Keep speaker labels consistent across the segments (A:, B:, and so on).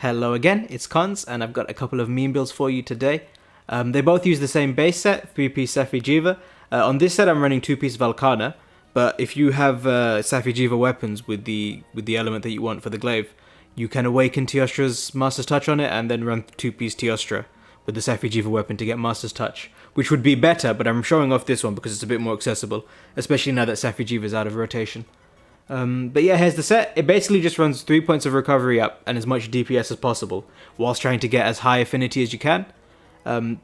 A: Hello again, it's Cons, and I've got a couple of meme builds for you today. They both use the same base set, 3-piece Safi'Jiiva. On this set I'm running 2-piece Valkana, but if you have Safi'Jiiva weapons with the element that you want for the Glaive, you can awaken Teostra's Master's Touch on it and then run 2-piece Teostra with the Safi'Jiiva weapon to get Master's Touch, which would be better, but I'm showing off this one because it's a bit more accessible, especially now that Safi'Jiiva is out of rotation. But yeah, here's the set. It basically just runs 3 points of recovery up and as much DPS as possible, whilst trying to get as high affinity as you can.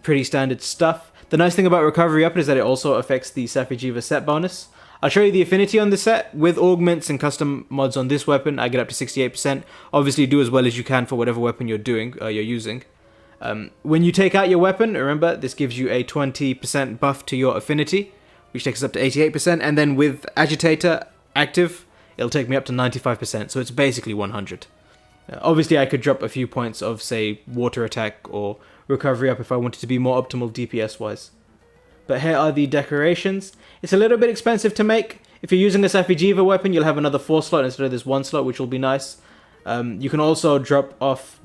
A: Pretty standard stuff. The nice thing about recovery up is that it also affects the Safi'Jiiva set bonus. I'll show you the affinity on this set. With augments and custom mods on this weapon, I get up to 68%. Obviously do as well as you can for whatever weapon you're using. When you take out your weapon, remember, this gives you a 20% buff to your affinity, which takes us up to 88%, and then with Agitator active, it'll take me up to 95%, so it's basically 100. Obviously, I could drop a few points of, say, water attack or recovery up if I wanted to be more optimal DPS-wise. But here are the decorations. It's a little bit expensive to make. If you're using a Safi'Jiiva weapon, you'll have another 4 slot instead of this 1 slot, which will be nice. You can also drop off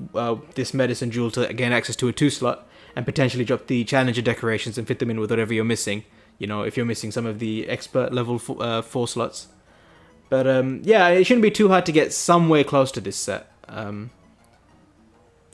A: this medicine jewel to gain access to a 2 slot, and potentially drop the challenger decorations and fit them in with whatever you're missing. You know, if you're missing some of the expert level 4 slots. But yeah, it shouldn't be too hard to get somewhere close to this set. The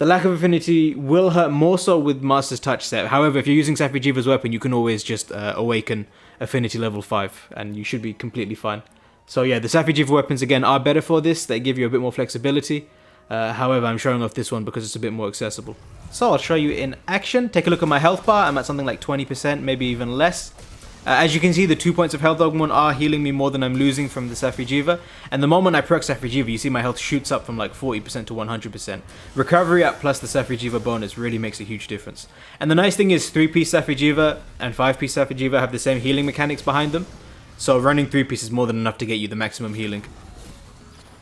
A: lack of affinity will hurt more so with Master's Touch set. However, if you're using Safi'Jiiva's weapon, you can always just awaken affinity level 5, and you should be completely fine. So yeah, the Safi'Jiiva weapons again are better for this. They give you a bit more flexibility. However, I'm showing off this one because it's a bit more accessible. So I'll show you in action. Take a look at my health bar. I'm at something like 20%, maybe even less. As you can see, the 2 points of health augment are healing me more than I'm losing from the Safi'Jiiva. And the moment I proc Safi'Jiiva, you see my health shoots up from like 40% to 100%. Recovery up plus the Safi'Jiiva bonus really makes a huge difference. And the nice thing is 3-piece Safi'Jiiva and 5-piece Safi'Jiiva have the same healing mechanics behind them. So running 3-piece is more than enough to get you the maximum healing.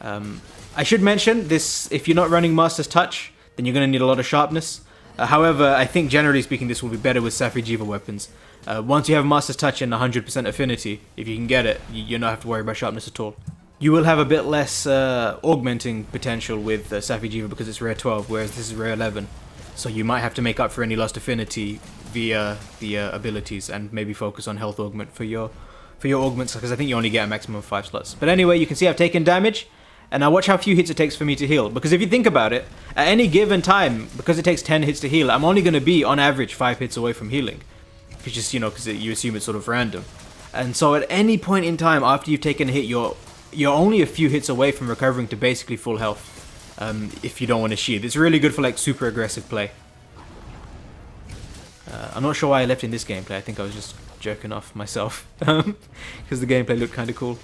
A: I should mention this: if you're not running Master's Touch, then you're going to need a lot of sharpness. However, I think generally speaking this will be better with Safi'Jiiva weapons. Once you have Master's Touch and 100% affinity, if you can get it, you don't have to worry about sharpness at all. You will have a bit less augmenting potential with Safi'Jiiva because it's rare 12, whereas this is rare 11. So you might have to make up for any lost affinity via the abilities and maybe focus on health augment for your augments, because I think you only get a maximum of 5 slots. But anyway, you can see I've taken damage. And now watch how few hits it takes for me to heal. Because if you think about it, at any given time, because it takes 10 hits to heal, I'm only going to be, on average, 5 hits away from healing. It's just, because you assume it's sort of random. And so at any point in time after you've taken a hit, you're only a few hits away from recovering to basically full health. If you don't want to sheath. It's really good for like super aggressive play. I'm not sure why I left in this gameplay. I think I was just jerking off myself. Because the gameplay looked kind of cool.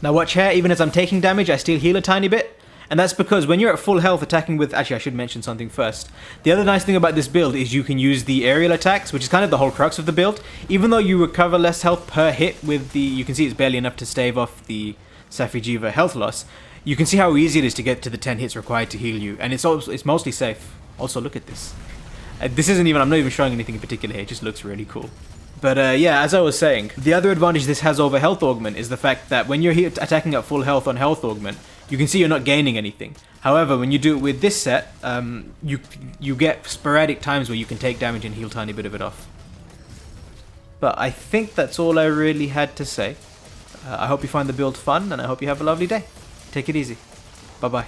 A: Now watch here, even as I'm taking damage, I still heal a tiny bit. And that's because when you're at full health attacking with... Actually, I should mention something first. The other nice thing about this build is you can use the aerial attacks, which is kind of the whole crux of the build. Even though you recover less health per hit with the... You can see it's barely enough to stave off the Safi'Jiiva health loss. You can see how easy it is to get to the 10 hits required to heal you. And it's mostly safe. Also, look at this. This isn't even... I'm not even showing anything in particular here. It just looks really cool. But yeah, as I was saying, the other advantage this has over health augment is the fact that when you're attacking at full health on health augment, you can see you're not gaining anything. However, when you do it with this set, you get sporadic times where you can take damage and heal a tiny bit of it off. But I think that's all I really had to say. I hope you find the build fun, and I hope you have a lovely day. Take it easy. Bye-bye.